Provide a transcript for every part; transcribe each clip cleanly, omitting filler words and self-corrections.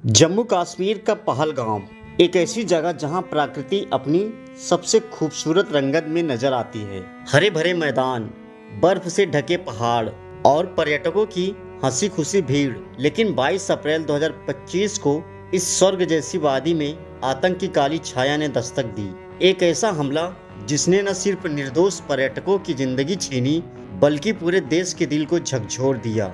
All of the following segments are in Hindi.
जम्मू कश्मीर का पहलगाम एक ऐसी जगह जहां प्रकृति अपनी सबसे खूबसूरत रंगत में नजर आती है। हरे भरे मैदान, बर्फ से ढके पहाड़ और पर्यटकों की हंसी खुशी भीड़। लेकिन 22 अप्रैल 2025 को इस स्वर्ग जैसी वादी में आतंक की काली छाया ने दस्तक दी। एक ऐसा हमला जिसने न सिर्फ निर्दोष पर्यटकों की जिंदगी छीनी बल्कि पूरे देश के दिल को झकझोर दिया।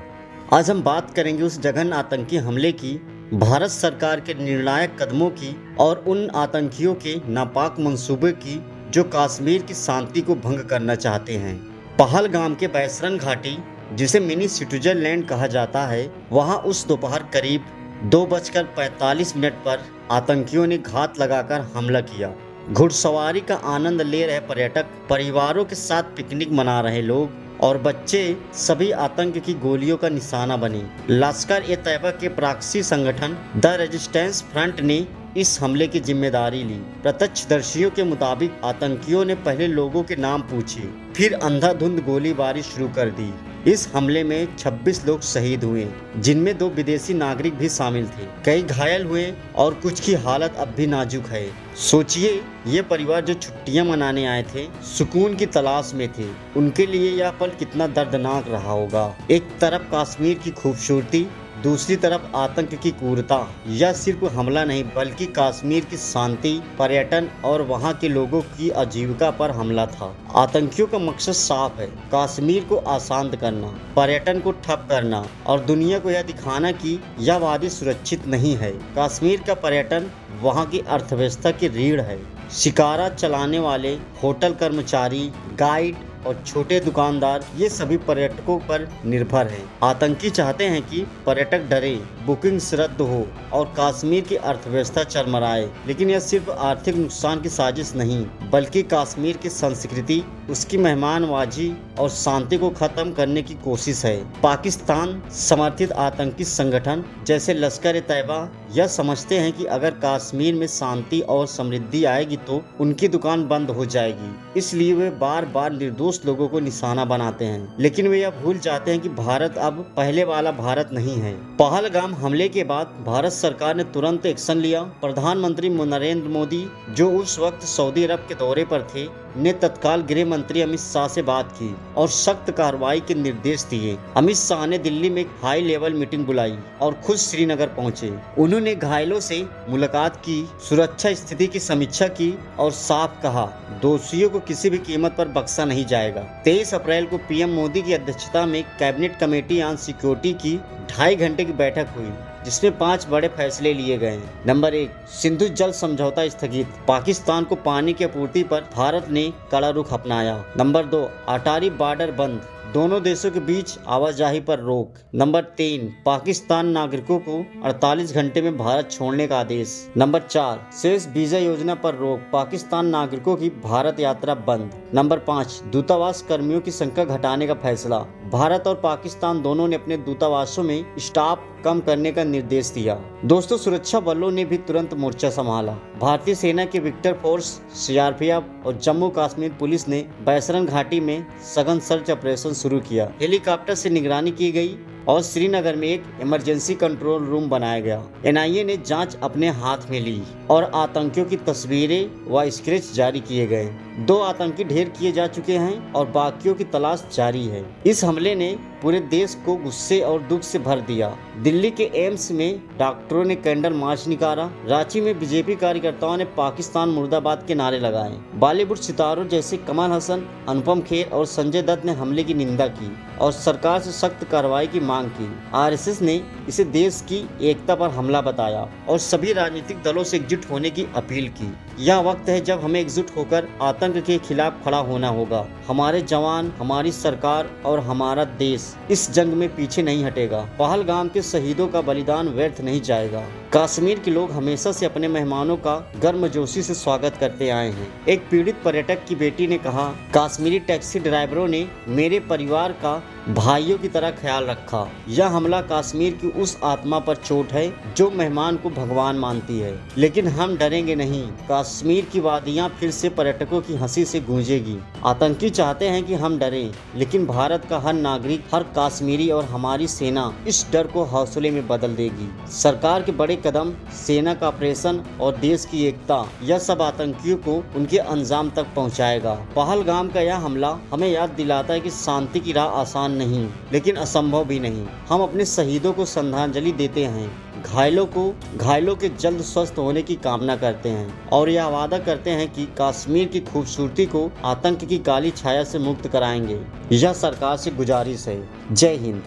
आज हम बात करेंगे उस जघन्य आतंकी हमले की, भारत सरकार के निर्णायक कदमों की और उन आतंकियों के नापाक मंसूबे की जो कश्मीर की शांति को भंग करना चाहते हैं। पहलगाम के बैसरन घाटी, जिसे मिनी स्विट्जरलैंड कहा जाता है, वहां उस दोपहर करीब 2:45 पर आतंकियों ने घात लगाकर हमला किया। घुड़सवारी का आनंद ले रहे पर्यटक, परिवारों के साथ पिकनिक मना रहे लोग और बच्चे सभी आतंक की गोलियों का निशाना बने। लश्कर-ए-तैयबा के प्रॉक्सी संगठन द रेजिस्टेंस फ्रंट ने इस हमले की जिम्मेदारी ली। प्रत्यक्षदर्शियों के मुताबिक आतंकियों ने पहले लोगों के नाम पूछे, फिर अंधाधुंध गोलीबारी शुरू कर दी। इस हमले में 26 लोग शहीद हुए, जिनमें 2 विदेशी नागरिक भी शामिल थे। कई घायल हुए और कुछ की हालत अब भी नाजुक है। सोचिए, ये परिवार जो छुट्टियां मनाने आए थे, सुकून की तलाश में थे, उनके लिए यह पल कितना दर्दनाक रहा होगा। एक तरफ कश्मीर की खूबसूरती, दूसरी तरफ आतंक की क्रूरता। यह सिर्फ हमला नहीं बल्कि कश्मीर की शांति, पर्यटन और वहां के लोगों की आजीविका पर हमला था। आतंकियों का मकसद साफ है, कश्मीर को अशांत करना, पर्यटन को ठप करना और दुनिया को यह दिखाना कि यह वादी सुरक्षित नहीं है। कश्मीर का पर्यटन वहां की अर्थव्यवस्था की रीढ़ है। शिकारा चलाने वाले, होटल कर्मचारी, गाइड और छोटे दुकानदार, ये सभी पर्यटकों पर निर्भर हैं। आतंकी चाहते हैं कि पर्यटक डरे, बुकिंग्स रद्द हो और कश्मीर की अर्थव्यवस्था चरमराए। लेकिन यह सिर्फ आर्थिक नुकसान की साजिश नहीं बल्कि कश्मीर की संस्कृति, उसकी मेहमानवाजी और शांति को खत्म करने की कोशिश है। पाकिस्तान समर्थित आतंकी संगठन जैसे लश्कर-ए-तैयबा यह समझते हैं कि अगर कश्मीर में शांति और समृद्धि आएगी तो उनकी दुकान बंद हो जाएगी। इसलिए वे बार बार निर्दोष लोगों को निशाना बनाते हैं। लेकिन वे यह भूल जाते हैं कि भारत अब पहले वाला भारत नहीं है। पहलगाम हमले के बाद भारत सरकार ने तुरंत एक्शन लिया। प्रधानमंत्री नरेंद्र मोदी, जो उस वक्त सऊदी अरब के दौरे पर थे, ने तत्काल गृह मंत्री अमित शाह से बात की और सख्त कार्रवाई के निर्देश दिए। अमित शाह ने दिल्ली में एक हाई लेवल मीटिंग बुलाई और खुद श्रीनगर पहुंचे। उन्होंने घायलों से मुलाकात की, सुरक्षा स्थिति की समीक्षा की और साफ कहा, दोषियों को किसी भी कीमत पर बख्शा नहीं जाएगा। 23 अप्रैल को पीएम मोदी की अध्यक्षता में कैबिनेट कमेटी ऑन सिक्योरिटी की 2.5 घंटे की बैठक हुई, जिसमें 5 बड़े फैसले लिए गए। नंबर 1, सिंधु जल समझौता स्थगित, पाकिस्तान को पानी की आपूर्ति पर भारत ने कड़ा रुख अपनाया। नंबर 2, अटारी बॉर्डर बंद, दोनों देशों के बीच आवाजाही पर रोक। नंबर 3, पाकिस्तान नागरिकों को 48 घंटे में भारत छोड़ने का आदेश। नंबर 4, शेष वीजा योजना पर रोक, पाकिस्तान नागरिकों की भारत यात्रा बंद। नंबर 5, दूतावास कर्मियों की संख्या घटाने का फैसला, भारत और पाकिस्तान दोनों ने अपने दूतावासों में स्टाफ कम करने का निर्देश दिया। दोस्तों, सुरक्षा बलों ने भी तुरंत मोर्चा संभाला। भारतीय सेना के विक्टर फोर्स, सीआरपीएफ और जम्मू कश्मीर पुलिस ने बैसरन घाटी में सघन सर्च ऑपरेशन शुरू किया। हेलीकॉप्टर से निगरानी की गई और श्रीनगर में एक इमरजेंसी कंट्रोल रूम बनाया गया। एनआईए ने जांच अपने हाथ में ली और आतंकियों की तस्वीरें व स्केच जारी किए गए। 2 आतंकी ढेर किए जा चुके हैं और बाकियों की तलाश जारी है। इस हमले ने पूरे देश को गुस्से और दुख से भर दिया। दिल्ली के एम्स में डॉक्टरों ने कैंडल मार्च निकाला। रांची में बीजेपी कार्यकर्ताओं ने पाकिस्तान मुर्दाबाद के नारे लगाए। बॉलीवुड सितारों जैसे कमल हसन, अनुपम खेर और संजय दत्त ने हमले की निंदा की और सरकार से सख्त कार्रवाई की मांग की। आरएसएस ने इसे देश की एकता पर हमला बताया और सभी राजनीतिक दलों से एकजुट होने की अपील की। यह वक्त है जब हमें एकजुट होकर आतंक के खिलाफ खड़ा होना होगा। हमारे जवान, हमारी सरकार और हमारा देश इस जंग में पीछे नहीं हटेगा। पहलगाम के शहीदों का बलिदान व्यर्थ नहीं जाएगा। कश्मीर के लोग हमेशा से अपने मेहमानों का गर्मजोशी से स्वागत करते आए हैं। एक पीड़ित पर्यटक की बेटी ने कहा, कश्मीरी टैक्सी ड्राइवरों ने मेरे परिवार का भाइयों की तरह ख्याल रखा। यह हमला कश्मीर की उस आत्मा पर चोट है जो मेहमान को भगवान मानती है। लेकिन हम डरेंगे नहीं। कश्मीर की वादियां फिर से पर्यटकों की हंसी से गूंजेगी। आतंकी चाहते हैं कि हम डरें, लेकिन भारत का हर नागरिक, हर कश्मीरी और हमारी सेना इस डर को हौसले में बदल देगी। सरकार के बड़े कदम, सेना का ऑपरेशन और देश की एकता, यह सब आतंकियों को उनके अंजाम तक पहुंचाएगा। पहलगाम का यह हमला हमें याद दिलाता है कि शांति की राह आसान नहीं, लेकिन असंभव भी नहीं। हम अपने शहीदों को श्रद्धांजलि देते हैं, घायलों के जल्द स्वस्थ होने की कामना करते हैं और यह वादा करते हैं कि कश्मीर की खूबसूरती को आतंक की काली छाया से मुक्त कराएंगे। यह सरकार से गुजारिश है। जय हिंद।